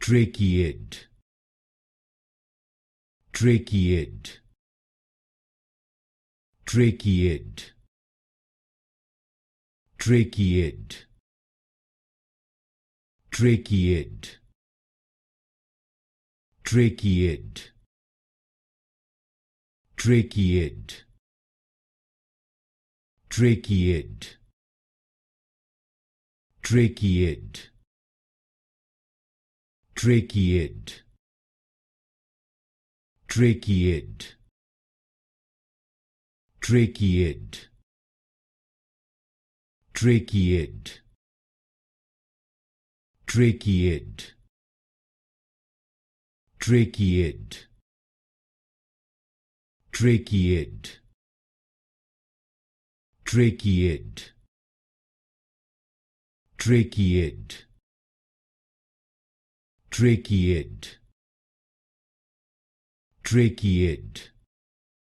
Tracheid, tracheid, tracheid, tracheid, tracheid, tracheid, tracheid, tracheid, tracheid, tracheid, tracheid, tracheid, tracheid, tracheid, tracheid, tracheid, tracheid, tracheid, tracheid, tracheid,